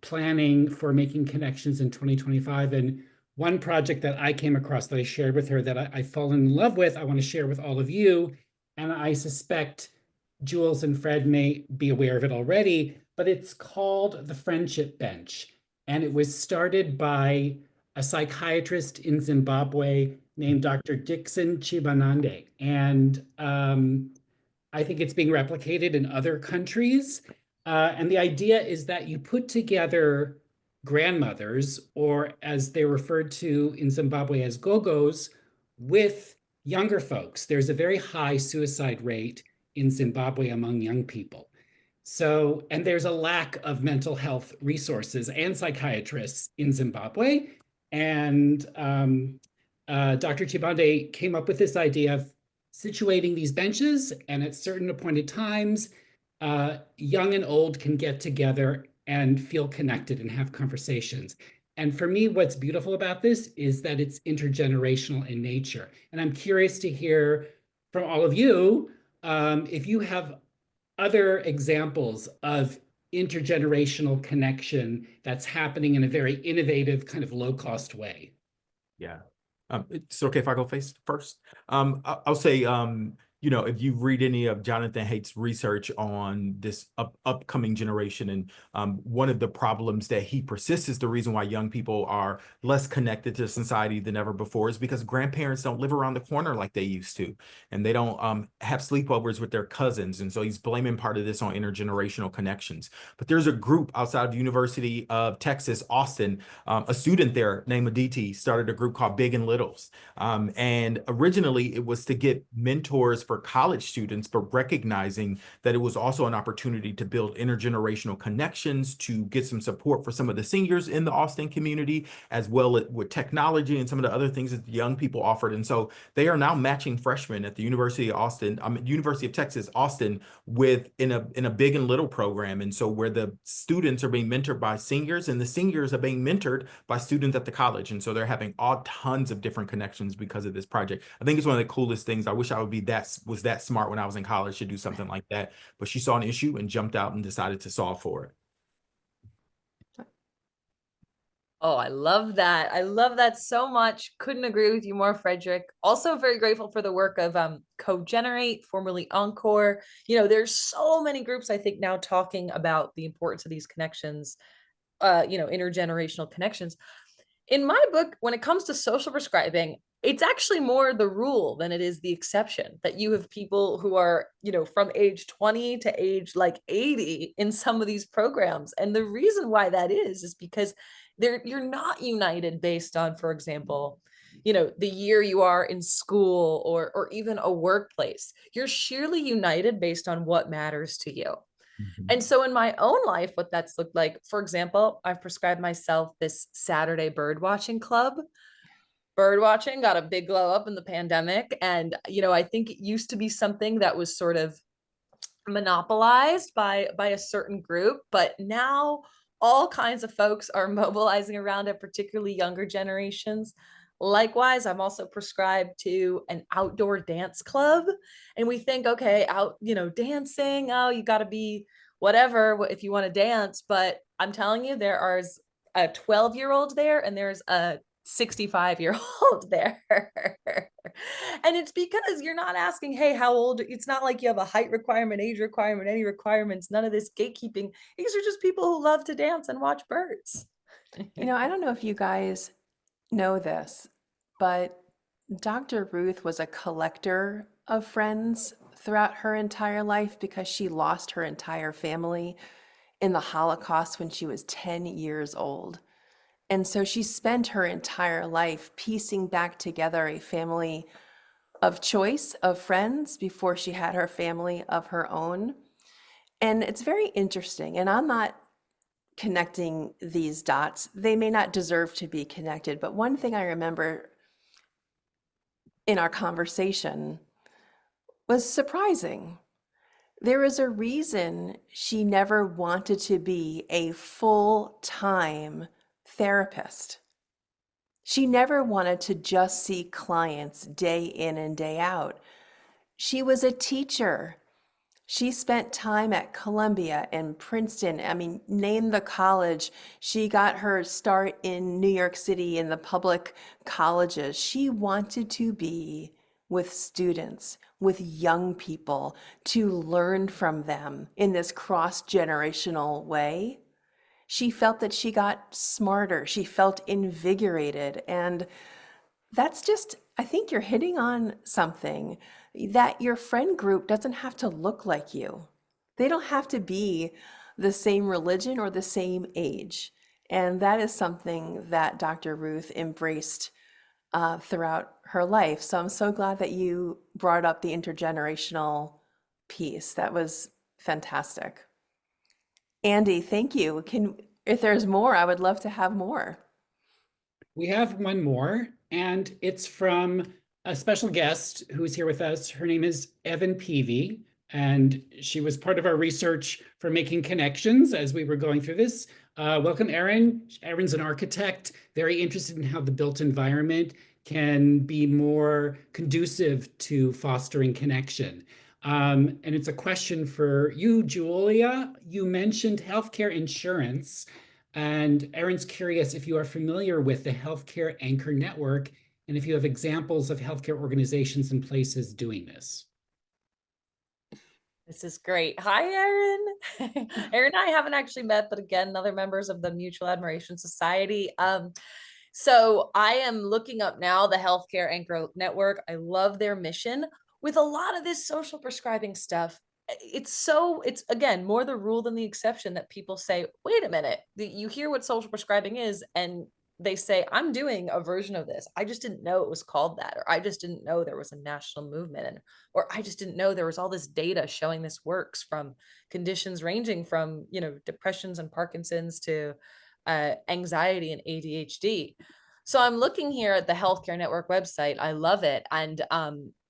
planning for making connections in 2025. And one project that I came across that I shared with her that I've fallen in love with, I want to share with all of you. And I suspect Jules and Fred may be aware of it already, but it's called the Friendship Bench. And it was started by a psychiatrist in Zimbabwe named Dr. Dixon Chibanande. And I think it's being replicated in other countries. And the idea is that you put together grandmothers, or as they're referred to in Zimbabwe as gogos, with younger folks. There's a very high suicide rate in Zimbabwe among young people. So, and there's a lack of mental health resources and psychiatrists in Zimbabwe. And Dr. Chibande came up with this idea of situating these benches, and at certain appointed times, young and old can get together and feel connected and have conversations. And for me, what's beautiful about this is that it's intergenerational in nature. And I'm curious to hear from all of you if you have other examples of intergenerational connection that's happening in a very innovative, kind of low-cost way. Yeah. It's okay if I go first. I'll say if you read any of Jonathan Haidt's research on this upcoming generation, and one of the problems that he persists is the reason why young people are less connected to society than ever before is because grandparents don't live around the corner like they used to, and they don't have sleepovers with their cousins. And so he's blaming part of this on intergenerational connections. But there's a group outside of the University of Texas, Austin, a student there named Aditi started a group called Big and Littles. And originally it was to get mentors for college students, but recognizing that it was also an opportunity to build intergenerational connections, to get some support for some of the seniors in the Austin community, as well as with technology and some of the other things that the young people offered. And so they are now matching freshmen at the University of Austin, University of Texas, Austin, with in a Big and Little program. And so where the students are being mentored by seniors and the seniors are being mentored by students at the college. And so they're having all tons of different connections because of this project. I think it's one of the coolest things. I wish I was that smart when I was in college to do something like that. But she saw an issue and jumped out and decided to solve for it. Oh, I love that. I love that so much. Couldn't agree with you more, Frederick. Also very grateful for the work of Co-Generate, formerly Encore. There's so many groups, I think, now talking about the importance of these connections, intergenerational connections. In my book, when it comes to social prescribing, it's actually more the rule than it is the exception, that you have people who are, from age 20 to age like 80 in some of these programs. And the reason why that is because you're not united based on, for example, the year you are in school or even a workplace. You're sheerly united based on what matters to you. And so in my own life, what that's looked like, for example, I've prescribed myself this Saturday bird watching club. Bird watching got a big glow up in the pandemic. And, I think it used to be something that was sort of monopolized by a certain group, but now all kinds of folks are mobilizing around it, particularly younger generations. Likewise, I'm also prescribed to an outdoor dance club, and we think, okay, out, dancing, oh, you got to be whatever if you want to dance, but I'm telling you, there is a 12-year-old there and there's a 65-year-old there. And it's because you're not asking, hey, how old? It's not like you have a height requirement, age requirement, any requirements, none of this gatekeeping. These are just people who love to dance and watch birds. I don't know if you guys know this, but Dr. Ruth was a collector of friends throughout her entire life because she lost her entire family in the Holocaust when she was 10 years old. And so she spent her entire life piecing back together a family of choice of friends before she had her family of her own. And it's very interesting. And I'm not connecting these dots. They may not deserve to be connected. But one thing I remember in our conversation was surprising. There is a reason she never wanted to be a full-time therapist. She never wanted to just see clients day in and day out. She was a teacher. She spent time at Columbia and Princeton. I mean, name the college. She got her start in New York City in the public colleges. She wanted to be with students, with young people, to learn from them in this cross-generational way. She felt that she got smarter. She felt invigorated. And that's just, I think you're hitting on something, that your friend group doesn't have to look like you. They don't have to be the same religion or the same age. And that is something that Dr. Ruth embraced throughout her life. So I'm so glad that you brought up the intergenerational piece. That was fantastic. Andy, thank you. If there's more, I would love to have more. We have one more, and it's from a special guest who's here with us. Her name is Evan Peavy, and she was part of our research for making connections as we were going through this. Welcome, Erin. Erin's an architect, very interested in how the built environment can be more conducive to fostering connection. And it's a question for you, Julia. You mentioned healthcare insurance, and Erin's curious if you are familiar with the Healthcare Anchor Network and if you have examples of healthcare organizations and places doing this. This is great. Hi, Erin. Erin and I haven't actually met, but again, other members of the Mutual Admiration Society. So I am looking up now the Healthcare Anchor Network. I love their mission with a lot of this social prescribing stuff. It's again, more the rule than the exception that people say, wait a minute, you hear what social prescribing is, and they say, I'm doing a version of this. I just didn't know it was called that, or I just didn't know there was a national movement, or I just didn't know there was all this data showing this works, from conditions ranging from, depressions and Parkinson's to anxiety and ADHD. So I'm looking here at the Healthcare Network website. I love it. And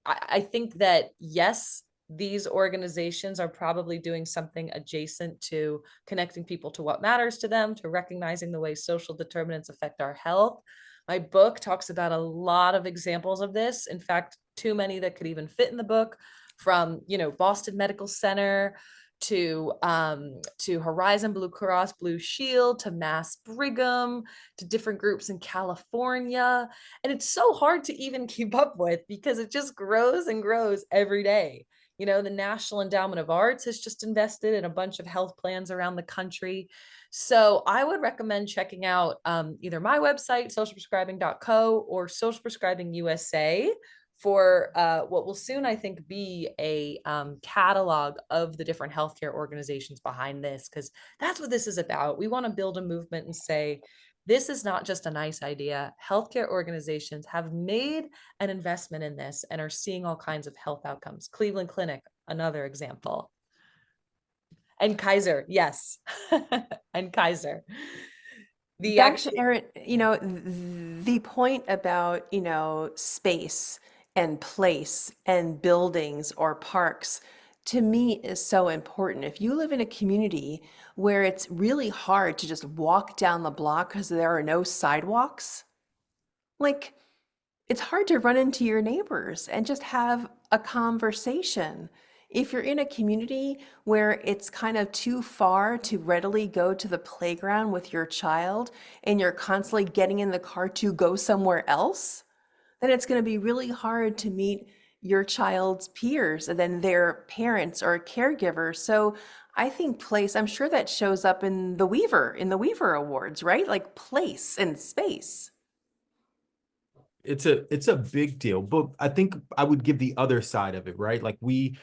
I think that, yes, these organizations are probably doing something adjacent to connecting people to what matters to them, to recognizing the way social determinants affect our health. My book talks about a lot of examples of this. In fact, too many that could even fit in the book, from, Boston Medical Center to Horizon Blue Cross Blue Shield to Mass Brigham to different groups in California. And it's so hard to even keep up with because it just grows and grows every day. The National Endowment of Arts has just invested in a bunch of health plans around the country. So I would recommend checking out either my website, socialprescribing.co, or Social Prescribing USA, for what will soon, I think, be a catalog of the different healthcare organizations behind this, because that's what this is about. We want to build a movement and say, this is not just a nice idea. Healthcare organizations have made an investment in this and are seeing all kinds of health outcomes. Cleveland Clinic, another example. And Kaiser, yes. And Kaiser. Erin, the point about, space and place and buildings or parks, to me, is so important. If you live in a community where it's really hard to just walk down the block because there are no sidewalks, like, it's hard to run into your neighbors and just have a conversation. If you're in a community where it's kind of too far to readily go to the playground with your child, and you're constantly getting in the car to go somewhere else, then it's going to be really hard to meet your child's peers and then their parents or caregivers. So I think place, I'm sure that shows up in the Weaver Awards, right? Like place and space. It's a big deal, but I think I would give the other side of it, right? Like the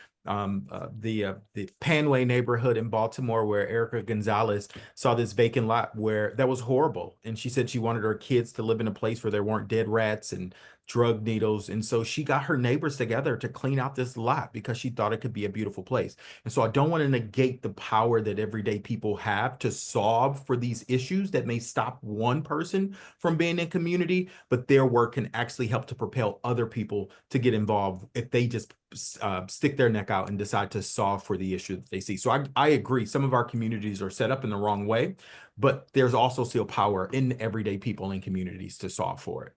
Panway neighborhood in Baltimore, where Erica Gonzalez saw this vacant lot where that was horrible, and she said she wanted her kids to live in a place where there weren't dead rats and drug needles, and so she got her neighbors together to clean out this lot because she thought it could be a beautiful place. And so I don't want to negate the power that everyday people have to solve for these issues that may stop one person from being in community, but their work can actually help to propel other people to get involved if they just stick their neck out and decide to solve for the issue that they see. So I agree, some of our communities are set up in the wrong way, but there's also still power in everyday people and communities to solve for it.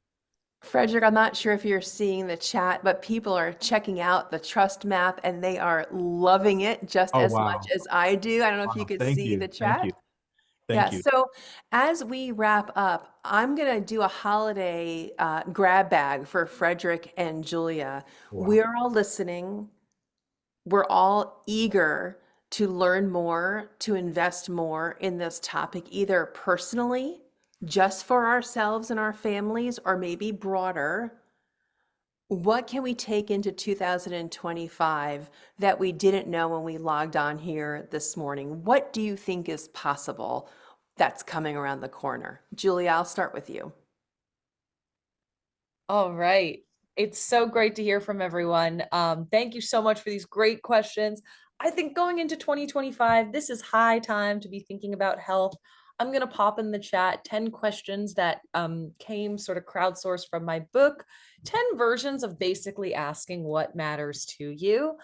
Frederick, I'm not sure if you're seeing the chat, but people are checking out the trust map and they are loving it just as much as I do. I don't know if you could see the chat. Thank you. Thank you. So as we wrap up, I'm going to do a holiday grab bag for Frederick and Julia. Wow. We're all listening. We're all eager to learn more, to invest more in this topic, either personally, just for ourselves and our families, or maybe broader. What can we take into 2025 that we didn't know when we logged on here this morning? What do you think is possible that's coming around the corner? Julia, I'll start with you. All right. It's so great to hear from everyone. Thank you so much for these great questions. I think going into 2025, this is high time to be thinking about health. I'm going to pop in the chat 10 questions that came sort of crowdsourced from my book, 10 versions of basically asking what matters to you.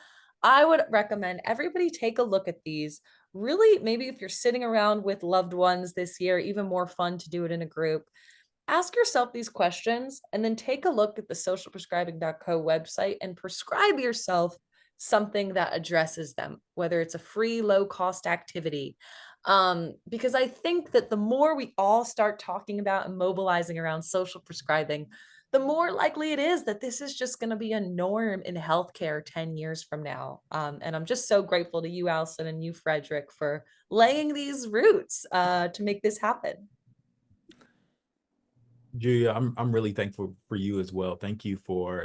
I would recommend everybody take a look at these. Really, maybe if you're sitting around with loved ones this year, even more fun to do it in a group. Ask yourself these questions and then take a look at the socialprescribing.co website and prescribe yourself something that addresses them, whether it's a free, low-cost activity. Because I think that the more we all start talking about and mobilizing around social prescribing, the more likely it is that this is just going to be a norm in healthcare 10 years from now. And I'm just so grateful to you, Allison, and you, Frederick, for laying these roots to make this happen. Julia, I'm really thankful for you as well. Thank you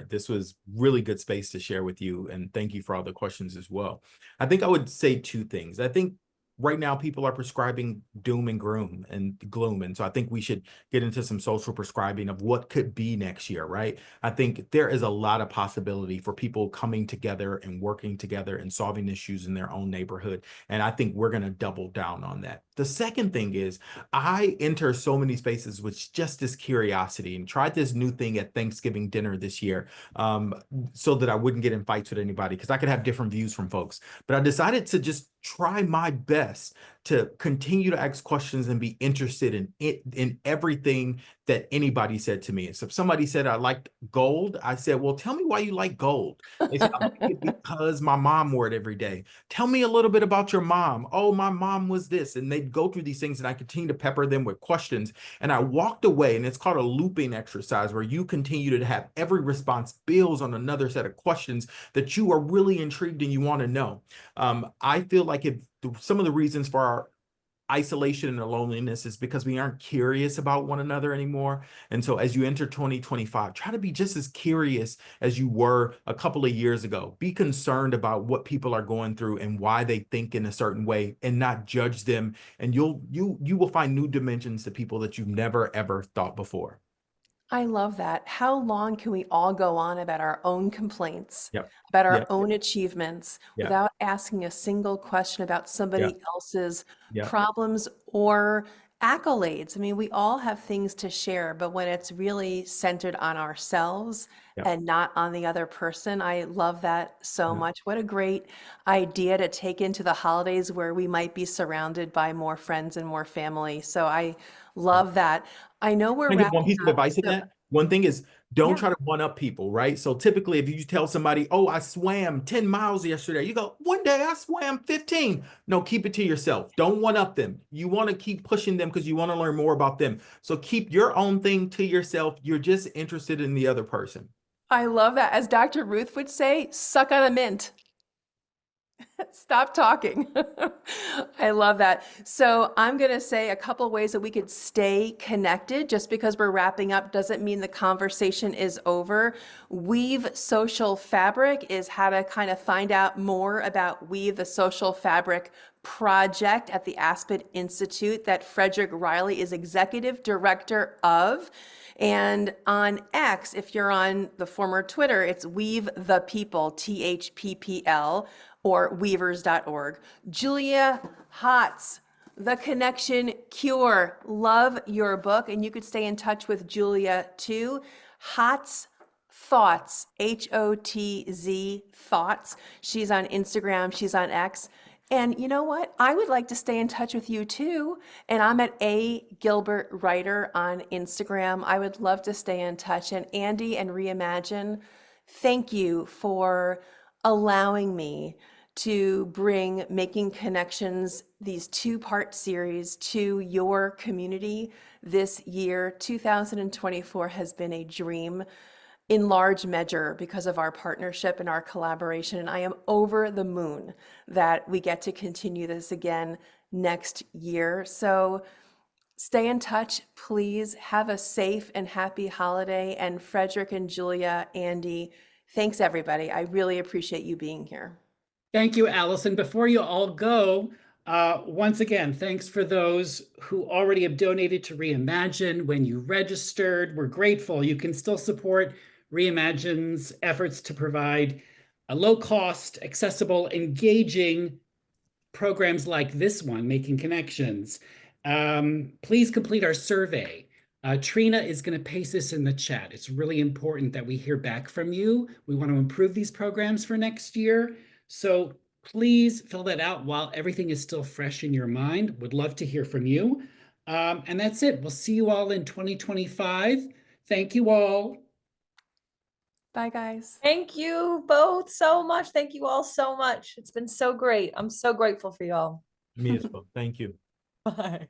this was really good space to share with you, and thank you for all the questions as well. I think I would say two things. I think right now people are prescribing doom and gloom. And so I think we should get into some social prescribing of what could be next year, right? I think there is a lot of possibility for people coming together and working together and solving issues in their own neighborhood. And I think we're going to double down on that. The second thing is I enter so many spaces with just this curiosity, and tried this new thing at Thanksgiving dinner this year, so that I wouldn't get in fights with anybody, because I could have different views from folks. But I decided to just try my best to continue to ask questions and be interested in everything that anybody said to me. And so if somebody said I liked gold, I said, well, tell me why you like gold. They said, I like it because my mom wore it every day. Tell me a little bit about your mom. Oh, my mom was this. And they'd go through these things, and I continue to pepper them with questions. And I walked away, and it's called a looping exercise, where you continue to have every response builds on another set of questions that you are really intrigued and you want to know. I feel like if some of the reasons for our isolation and loneliness is because we aren't curious about one another anymore. And so as you enter 2025, try to be just as curious as you were a couple of years ago. Be concerned about what people are going through and why they think in a certain way, and not judge them. And you will find new dimensions to people that you've never, ever thought before. I love that. How long can we all go on about our own complaints, Yep. about our Yep. own achievements, Yeah. without asking a single question about somebody else's Yeah. problems or accolades? I mean, we all have things to share, but when it's really centered on ourselves Yeah. and not on the other person, I love that so Yeah. much. What a great idea to take into the holidays, where we might be surrounded by more friends and more family. So I love that. I know we're Can I give one wrapping piece of up. advice in So, that? One thing is, don't yeah. try to one up people, right? So typically if you tell somebody, oh, I swam 10 miles yesterday, you go, one day I swam 15. No, keep it to yourself. Don't one up them. You want to keep pushing them because you want to learn more about them. So keep your own thing to yourself. You're just interested in the other person. I love that. As Dr. Ruth would say, suck on a mint. Stop talking. I love that. So I'm going to say a couple ways that we could stay connected. Just because we're wrapping up doesn't mean the conversation is over. Weave Social Fabric is how to kind of find out more about Weave the Social Fabric project at the Aspen Institute that Frederick Riley is executive director of. And on X, if you're on the former Twitter, it's Weave the People, THPPL, or weavers.org. Julia Hotz, The Connection Cure. Love your book. And you could stay in touch with Julia too. Hotz Thoughts, HOTZ Thoughts. She's on Instagram, she's on X. And you know what? I would like to stay in touch with you too. And I'm at A Gilbert Writer on Instagram. I would love to stay in touch. And Andy and Reimagine, thank you for allowing me to bring Making Connections, these two-part series, to your community this year. 2024 has been a dream in large measure because of our partnership and our collaboration. And I am over the moon that we get to continue this again next year. So stay in touch, please. Have a safe and happy holiday. And Frederick and Julia, Andy, thanks everybody. I really appreciate you being here. Thank you, Allison. Before you all go, once again, thanks for those who already have donated to Reimagine when you registered. We're grateful. You can still support Reimagine's efforts to provide a low-cost, accessible, engaging programs like this one, Making Connections. Please complete our survey. Trina is going to paste this in the chat. It's really important that we hear back from you. We want to improve these programs for next year. So please fill that out while everything is still fresh in your mind. Would love to hear from you. And that's it. We'll see you all in 2025. Thank you all. Bye, guys. Thank you both so much. Thank you all so much. It's been so great. I'm so grateful for y'all. Me as well. Thank you. Bye.